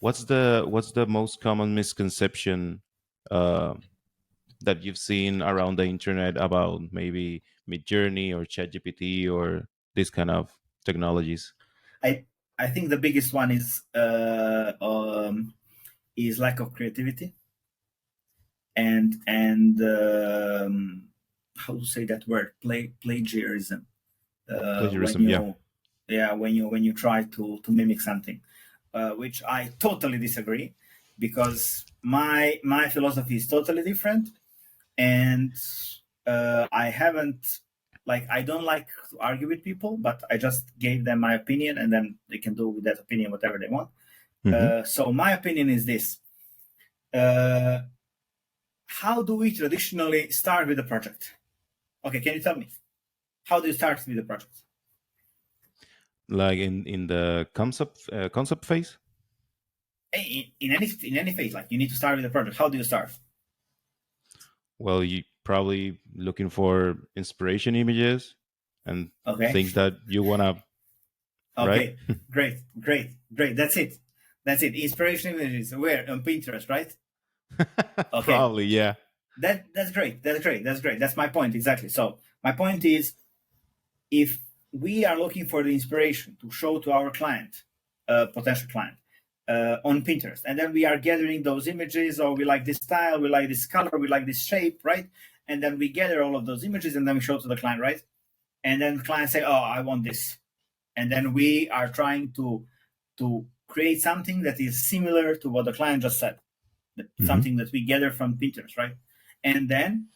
What's the most common misconception uh, that you've seen around the internet about maybe MidJourney or ChatGPT or this kind of technologies? I I think the biggest one is lack of creativity and how to say that word, plagiarism. When Plagiarism, yeah. you when you try to mimic something, which I totally disagree, because my philosophy is totally different. And I haven't, like, I don't like to argue with people, but I just gave them my opinion, and then they can do with that opinion whatever they want. Hmm. So my opinion is this: uh, how do we traditionally start with a project? Okay, can you tell me, how do you start with a project? Like in the concept phase. In any phase, like, you need to start with a project. How do you start? Well, you probably looking for inspiration images and Okay. things that you wanna, right? Okay. Great. That's it. Inspiration images. Where? On Pinterest, right? Okay. Probably, yeah. That's great. That's my point exactly. So my point is, if we are looking for the inspiration to show to our client, potential client, on Pinterest, and then we are gathering those images, or we like this style, we like this color, we like this shape, right? And then we gather all of those images, and then we show to the client, right? And then the client say, "Oh, I want this," and then we are trying to create something that is similar to what the client just said, Hmm. something that we gather from Pinterest, right? And then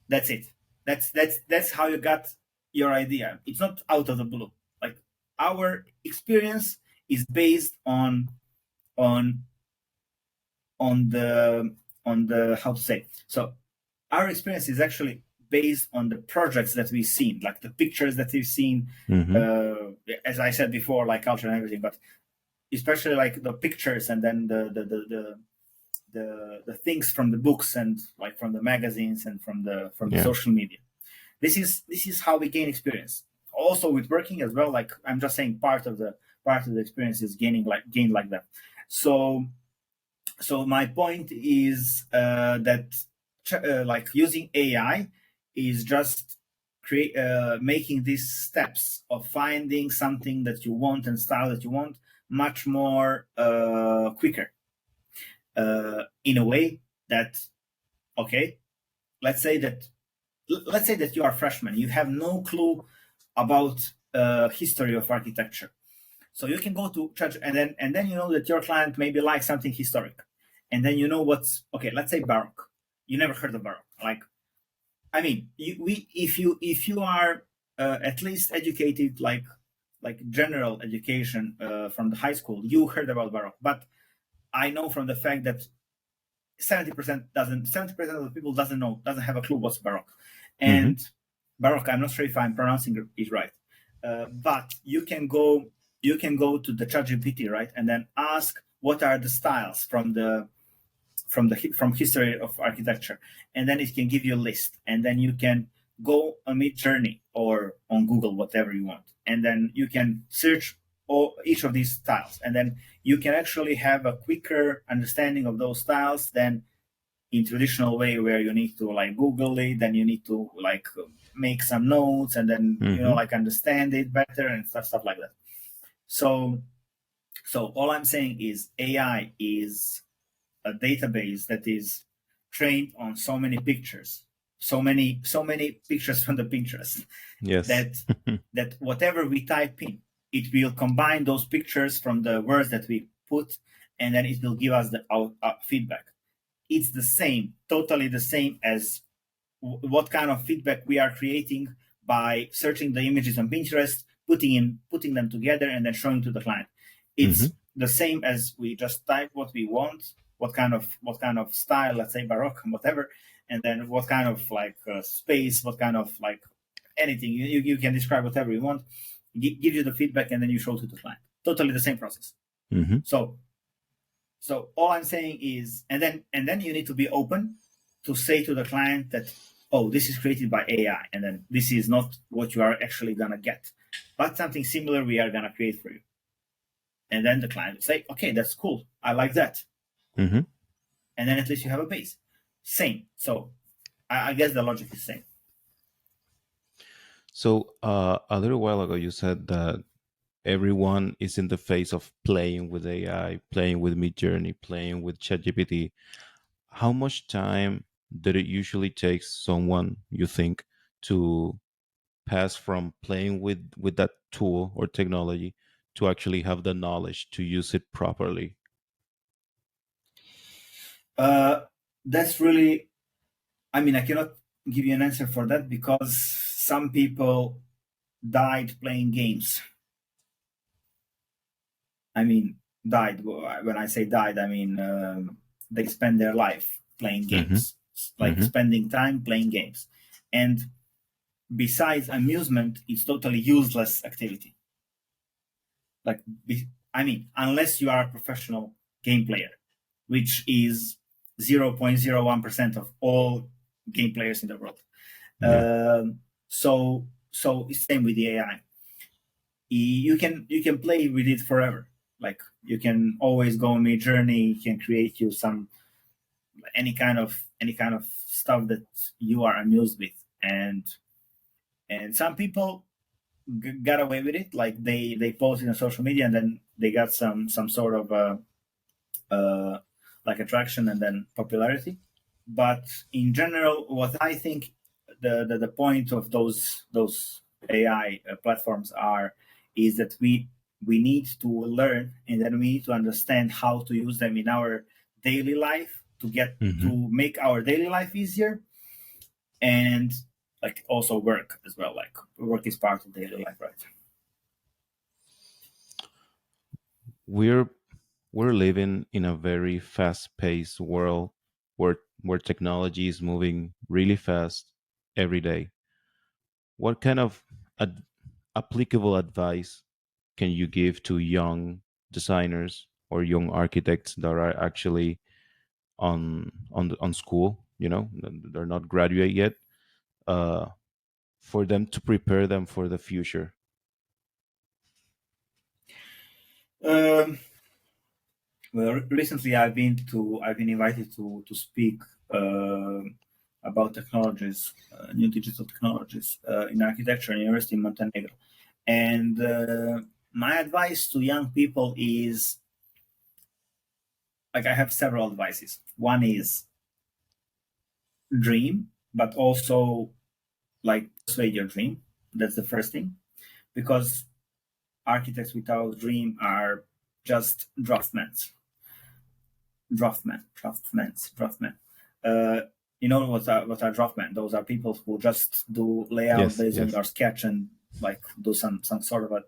that's it. That's how you got your idea. It's not out of the blue. Like, our experience is based on on the on the how to say. So our experience is actually based on the projects that we've seen, like the pictures that we've seen. Hmm. Uh, as I said before, like culture and everything, but especially like the pictures, and then the things from the books, and like from the magazines, and from the Yeah. social media. This is how we gain experience. Also with working as well, like, I'm just saying, part of the experience is gained like that. So so my point is, that like, using AI is just making these steps of finding something that you want and style that you want much more quicker, in a way that, okay, let's say that you are a freshman, you have no clue about history of architecture. So you can go to church, and then you know that your client maybe likes something historic, and then you know what's okay. Let's say Baroque. You never heard of Baroque. Like, I mean, if you are at least educated, like general education, from the high school, you heard about Baroque. But I know from the fact that 70% of the people doesn't have a clue what's Baroque. Hmm. And Baroque, I'm not sure if I'm pronouncing it right, but you can go to the ChatGPT, right, and then ask what are the styles from history of architecture, and then it can give you a list, and then you can go on MidJourney or on Google, whatever you want, and then you can search each of these styles, and then you can actually have a quicker understanding of those styles than in traditional way, where you need to, like, Google it, then you need to, like, make some notes, and then, Hmm. like, understand it better, and stuff like that. So so all I'm saying is, AI is a database that is trained on so many pictures from the Pinterest, Yes. that whatever we type in, it will combine those pictures from the words that we put, and then it will give us the feedback. It's the same, totally the same as what kind of feedback we are creating by searching the images on Pinterest, putting them together, and then showing to the client. Hmm. It's the same as we just type what we want, what kind of style, let's say Baroque, whatever, and then what kind of, like, space, what kind of, like, anything you can describe whatever you want, give you the feedback, and then you show to the client. Totally the same process. Hmm. So all I'm saying is, and then you need to be open to say to the client that, oh, this is created by AI, and then this is not what you are actually gonna get, but something similar we are gonna create for you. And then the client will say, okay, that's cool, I like that. Hmm. And then at least you have a base. Same. So I guess the logic is same. So a little while ago, you said that everyone is in the phase of playing with AI, playing with MidJourney, playing with ChatGPT. How much time did it usually take someone, you think, to pass from playing with that tool or technology to actually have the knowledge to use it properly? Uh, that's really, I mean, I cannot give you an answer for that because some people died playing games. I mean, died. When I say died, I mean they spend their life playing Hmm. games, like Hmm. spending time playing games. And besides amusement, it's totally useless activity. Like, I mean, unless you are a professional game player, which is 0.01% of all game players in the world. Yeah. So it's same with the AI. You can play with it forever. Like you can always go on a journey. It can create you some any kind of stuff that you are amused with, and some people got away with it. Like they posted on social media, and then they got some sort of uh, like attraction and then popularity. But in general, what I think the point of those AI platforms are is that we need to learn, and then we need to understand how to use them in our daily life to get Hmm. to make our daily life easier, and like also work as well. Like work is part of daily life, right? We're we're living in a very fast-paced world where technology is moving really fast every day. What kind of ad- applicable advice can you give to young designers or young architects that are actually on school? You know, they're not graduate yet. Uh, for them to prepare them for the future. Um, Well, recently I've been invited to speak uh, about technologies, new digital technologies in architecture at University in Montenegro. And my advice to young people is like I have several advices. One is dream, but also like persuade your dream. That's the first thing, because architects without dream are just draftmen. Uh, you know what are draftmen? Those are people who just do layout Yes, based on yes. your sketch and like do some sort of a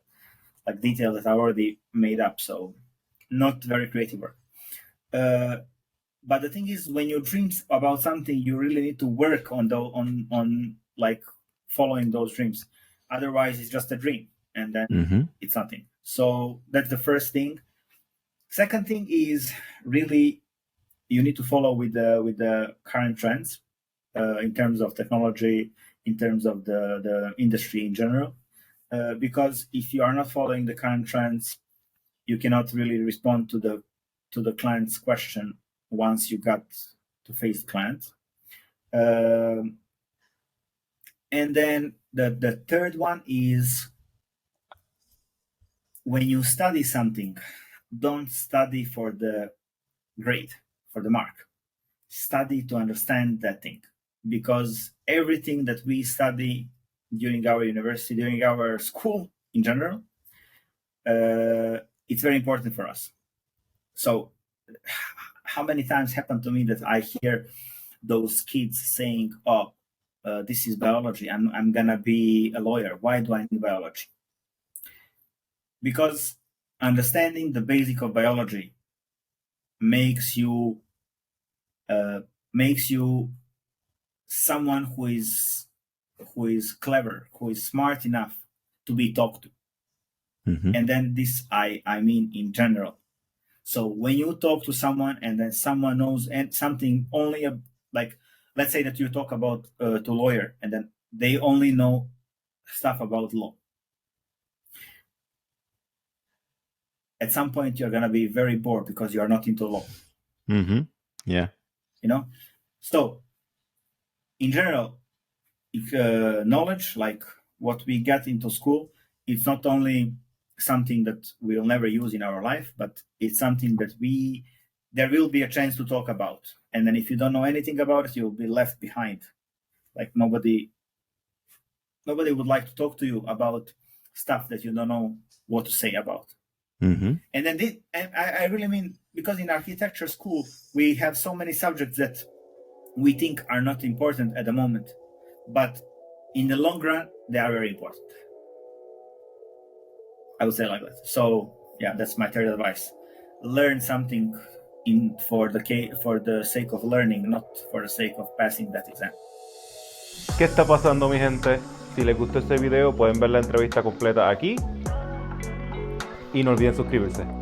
like detail that are already made up. So not very creative work. Uh, but the thing is, when you dream about something, you really need to work on the on like following those dreams. Otherwise, it's just a dream, and then Mm-hmm. it's nothing. So that's the first thing. Second thing is really you need to follow with the current trends in terms of technology, in terms of the industry in general. Because if you are not following the current trends, you cannot really respond to the client's question once you got to face the client. Um, and then the third one is when you study something, don't study for the grade, for the mark. Study to understand that thing, because everything that we study during our university, during our school in general, it's very important for us. So how many times happened to me that I hear those kids saying, oh, this is biology, I'm gonna be a lawyer, why do I need biology? Because understanding the basic of biology makes you uh, makes you someone who is clever, who is smart enough to be talked to. Mm-hmm. And then this I mean in general. So when you talk to someone and then someone knows and something only like let's say that you talk about to lawyer and then they only know stuff about law. at some point you're going to be very bored because you are not into law. Mm-hmm. Yeah. So in general, knowledge, like what we get into school, it's not only something that we'll never use in our life, but it's something that there will be a chance to talk about. And then if you don't know anything about it, you'll be left behind. Like nobody would like to talk to you about stuff that you don't know what to say about. Mm-hmm. And then I really mean, because in architecture school, we have so many subjects that we think are not important at the moment, but in the long run, they are very important. I would say like that. So yeah, that's my third advice. Learn something for the sake of learning, not for the sake of passing that exam. ¿Qué está pasando, mi gente? Si les gustó este video, pueden ver la entrevista completa aquí. Y no olviden suscribirse.